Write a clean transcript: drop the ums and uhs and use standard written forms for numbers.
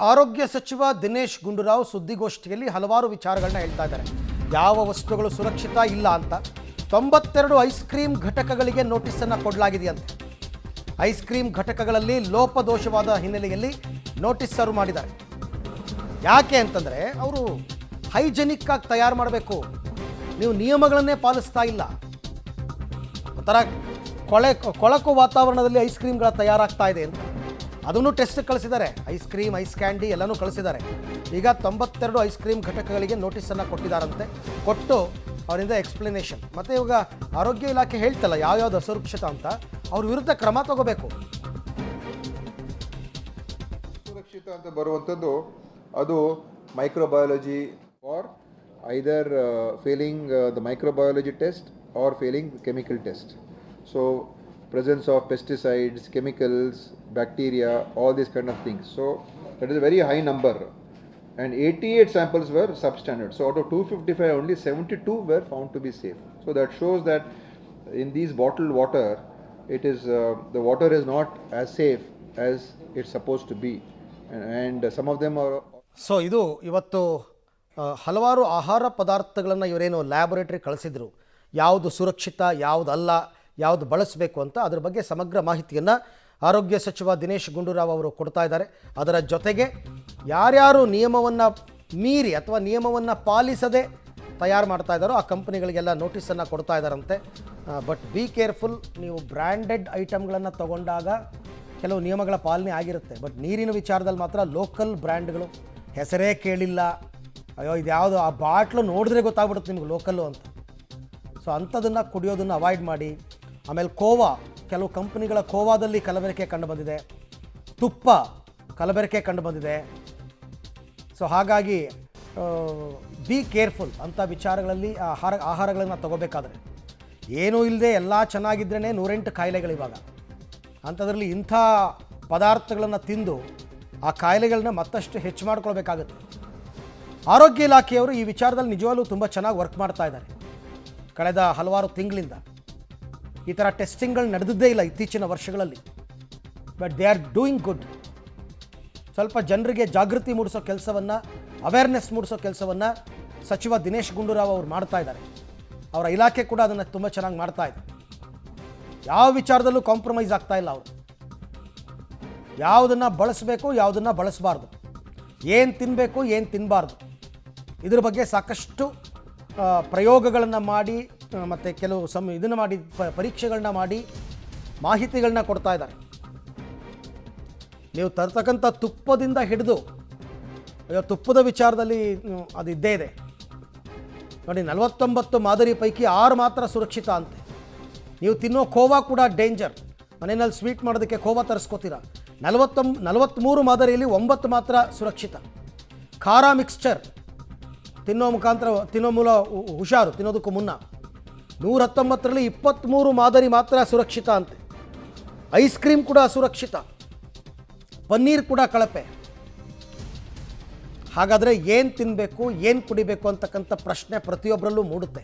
ಆರೋಗ್ಯ ಸಚಿವ ದಿನೇಶ್ ಗುಂಡೂರಾವ್ ಸುದ್ದಿಗೋಷ್ಠಿಯಲ್ಲಿ ಹಲವಾರು ವಿಚಾರಗಳನ್ನ ಹೇಳ್ತಾ ಇದ್ದಾರೆ. ಯಾವ ವಸ್ತುಗಳು ಸುರಕ್ಷಿತ ಇಲ್ಲ ಅಂತ 92 ಐಸ್ ಕ್ರೀಮ್ ಘಟಕಗಳಿಗೆ ನೋಟಿಸನ್ನು ಕೊಡಲಾಗಿದೆಯಂತೆ. ಐಸ್ ಕ್ರೀಮ್ ಘಟಕಗಳಲ್ಲಿ ಲೋಪದೋಷವಾದ ಹಿನ್ನೆಲೆಯಲ್ಲಿ ನೋಟಿಸ್ ಸರ್ವ್ ಮಾಡಿದ್ದಾರೆ. ಯಾಕೆ ಅಂತಂದರೆ ಅವರು ಹೈಜೆನಿಕ್ ಆಗಿ ತಯಾರು ಮಾಡಬೇಕು, ನೀವು ನಿಯಮಗಳನ್ನೇ ಪಾಲಿಸ್ತಾ ಇಲ್ಲ, ಒಂಥರ ಕೊಳಕು ವಾತಾವರಣದಲ್ಲಿ ಐಸ್ ಕ್ರೀಮ್ಗಳ ತಯಾರಾಗ್ತಾ ಇದೆ ಅಂತ ಅದನ್ನು ಟೆಸ್ಟ್ ಕಳಿಸಿದ್ದಾರೆ. ಐಸ್ ಕ್ರೀಮ್, ಐಸ್ ಕ್ಯಾಂಡಿ ಎಲ್ಲನೂ ಕಳಿಸಿದ್ದಾರೆ. ಈಗ 92 ಐಸ್ ಕ್ರೀಮ್ ಘಟಕಗಳಿಗೆ ನೋಟಿಸನ್ನು ಕೊಟ್ಟಿದ್ದಾರಂತೆ. ಕೊಟ್ಟು ಅವರಿಂದ ಎಕ್ಸ್ಪ್ಲನೇಷನ್. ಮತ್ತು ಇವಾಗ ಆರೋಗ್ಯ ಇಲಾಖೆ ಹೇಳ್ತಲ್ಲ ಯಾವ್ಯಾವ್ದು ಅಸುರಕ್ಷಿತ ಅಂತ, ಅವ್ರ ವಿರುದ್ಧ ಕ್ರಮ ತಗೋಬೇಕು. ಸುರಕ್ಷಿತ ಅಂತ ಬರುವಂಥದ್ದು ಅದು microbiology or either failing the microbiology test or failing chemical test. So presence of pesticides, chemicals, bacteria, all these kind of things. So that is a very high number, and 88 samples were substandard. So out of 255 only 72 were found to be safe. So that shows that in these bottled water it is the water is not as safe as it's supposed to be, and some of them are. So ಇದು ಇವತ್ತು ಹಲವಾರು ಆಹಾರ ಪದಾರ್ಥಗಳನ್ನು ಇವರೇನು laboratory ಕಳಿಸಿದ್ರು, ಯಾವುದು ಸುರಕ್ಷಿತ ಯಾವುದಲ್ಲ, ಯಾವುದು ಬಳಸಬೇಕು ಅಂತ ಅದರ ಬಗ್ಗೆ ಸಮಗ್ರ ಮಾಹಿತಿಯನ್ನು ಆರೋಗ್ಯ ಸಚಿವ ದಿನೇಶ್ ಗುಂಡೂರಾವ್ ಅವರು ಕೊಡ್ತಾ ಇದ್ದಾರೆ. ಅದರ ಜೊತೆಗೆ ಯಾರ್ಯಾರು ನಿಯಮವನ್ನು ಮೀರಿ ಅಥವಾ ನಿಯಮವನ್ನು ಪಾಲಿಸದೆ ತಯಾರು ಮಾಡ್ತಾ ಇದ್ದಾರೋ ಆ ಕಂಪನಿಗಳಿಗೆಲ್ಲ ನೋಟಿಸನ್ನು ಕೊಡ್ತಾ ಇದ್ದಾರಂತೆ. ಬಟ್ ಬಿ ಕೇರ್ಫುಲ್, ನೀವು ಬ್ರ್ಯಾಂಡೆಡ್ ಐಟಮ್ಗಳನ್ನು ತಗೊಂಡಾಗ ಕೆಲವು ನಿಯಮಗಳ ಪಾಲನೆ ಆಗಿರುತ್ತೆ. ಬಟ್ ನೀರಿನ ವಿಚಾರದಲ್ಲಿ ಮಾತ್ರ ಲೋಕಲ್ ಬ್ರ್ಯಾಂಡ್ಗಳು ಹೆಸರೇ ಕೇಳಿಲ್ಲ, ಅಯ್ಯೋ ಇದು ಯಾವುದು ಆ ಬಾಟ್ಲು ನೋಡಿದ್ರೆ ಗೊತ್ತಾಗ್ಬಿಡುತ್ತೆ ನಿಮಗೆ ಲೋಕಲ್ಲು ಅಂತ. ಸೊ ಅಂಥದನ್ನು ಕುಡಿಯೋದನ್ನು ಅವಾಯ್ಡ್ ಮಾಡಿ. ಆಮೇಲೆ ಕೋವಾ, ಕೆಲವು ಕಂಪ್ನಿಗಳ ಕೋವಾದಲ್ಲಿ ಕಲಬೆರಕೆ ಕಂಡು ಬಂದಿದೆ, ತುಪ್ಪ ಕಲಬೆರಕೆ ಕಂಡು ಬಂದಿದೆ. ಸೊ ಹಾಗಾಗಿ ಬಿ ಕೇರ್ಫುಲ್ ಅಂಥ ವಿಚಾರಗಳಲ್ಲಿ ಆಹಾರಗಳನ್ನು ತಗೋಬೇಕಾದ್ರೆ. ಏನೂ ಇಲ್ಲದೆ ಎಲ್ಲ ಚೆನ್ನಾಗಿದ್ರೇ 108 ಕಾಯಿಲೆಗಳು ಇವಾಗ. ಅಂಥದ್ರಲ್ಲಿ ಇಂಥ ಪದಾರ್ಥಗಳನ್ನು ತಿಂದು ಆ ಕಾಯಿಲೆಗಳನ್ನ ಮತ್ತಷ್ಟು ಹೆಚ್ಚು ಮಾಡ್ಕೊಳ್ಬೇಕಾಗುತ್ತೆ. ಆರೋಗ್ಯ ಇಲಾಖೆಯವರು ಈ ವಿಚಾರದಲ್ಲಿ ನಿಜವಾಗ್ಲೂ ತುಂಬ ಚೆನ್ನಾಗಿ ವರ್ಕ್ ಮಾಡ್ತಾ ಇದ್ದಾರೆ. ಕಳೆದ ಹಲವಾರು ತಿಂಗಳಿಂದ ಈ ಥರ ಟೆಸ್ಟಿಂಗ್ಗಳು ನಡೆದಿದ್ದೇ ಇಲ್ಲ ಇತ್ತೀಚಿನ ವರ್ಷಗಳಲ್ಲಿ. But they are doing good. ಸ್ವಲ್ಪ ಜನರಿಗೆ ಜಾಗೃತಿ ಮೂಡಿಸೋ ಕೆಲಸವನ್ನು, ಅವೇರ್ನೆಸ್ ಮೂಡಿಸೋ ಕೆಲಸವನ್ನು ಸಚಿವ ದಿನೇಶ್ ಗುಂಡೂರಾವ್ ಅವರು ಮಾಡ್ತಾ ಇದ್ದಾರೆ. ಅವರ ಇಲಾಖೆ ಕೂಡ ಅದನ್ನು ತುಂಬ ಚೆನ್ನಾಗಿ ಮಾಡ್ತಾ ಇದೆ. ಯಾವ ವಿಚಾರದಲ್ಲೂ ಕಾಂಪ್ರಮೈಸ್ ಆಗ್ತಾ ಇಲ್ಲ ಅವರು. ಯಾವುದನ್ನು ಬಳಸಬೇಕು, ಯಾವುದನ್ನು ಬಳಸಬಾರ್ದು, ಏನು ತಿನ್ನಬೇಕು, ಏನು ತಿನ್ನಬಾರ್ದು, ಇದ್ರ ಬಗ್ಗೆ ಸಾಕಷ್ಟು ಪ್ರಯೋಗಗಳನ್ನು ಮಾಡಿ ಮತ್ತು ಕೆಲವು ಇದನ್ನು ಮಾಡಿ ಪರೀಕ್ಷೆಗಳನ್ನ ಮಾಡಿ ಮಾಹಿತಿಗಳನ್ನ ಕೊಡ್ತಾ ಇದ್ದಾರೆ. ನೀವು ತರ್ತಕ್ಕಂಥ ತುಪ್ಪದಿಂದ ಹಿಡಿದು, ತುಪ್ಪದ ವಿಚಾರದಲ್ಲಿ ಅದು ಇದ್ದೇ ಇದೆ ನೋಡಿ. 49 ಮಾದರಿ ಪೈಕಿ 6 ಮಾತ್ರ ಸುರಕ್ಷಿತ ಅಂತೆ. ನೀವು ತಿನ್ನೋ ಖೋವಾ ಕೂಡ ಡೇಂಜರ್. ಮನೆಯಲ್ಲಿ ಸ್ವೀಟ್ ಮಾಡೋದಕ್ಕೆ ಖೋವಾ ತರಿಸ್ಕೋತೀರ. 43 ಮಾದರಿಯಲ್ಲಿ 9 ಮಾತ್ರ ಸುರಕ್ಷಿತ. ಖಾರ ಮಿಕ್ಸ್ಚರ್ ತಿನ್ನೋ ಮೂಲ ಹುಷಾರು, ತಿನ್ನೋದಕ್ಕೂ ಮುನ್ನ. 119ರಲ್ಲಿ 23 ಮಾದರಿ ಮಾತ್ರ ಸುರಕ್ಷಿತ ಅಂತೆ. ಐಸ್ ಕ್ರೀಮ್ ಕೂಡ ಅಸುರಕ್ಷಿತ, ಪನ್ನೀರ್ ಕೂಡ ಕಳಪೆ. ಹಾಗಾದರೆ ಏನು ತಿನ್ನಬೇಕು, ಏನು ಕುಡಿಬೇಕು ಅಂತಕ್ಕಂಥ ಪ್ರಶ್ನೆ ಪ್ರತಿಯೊಬ್ಬರಲ್ಲೂ ಮೂಡುತ್ತೆ.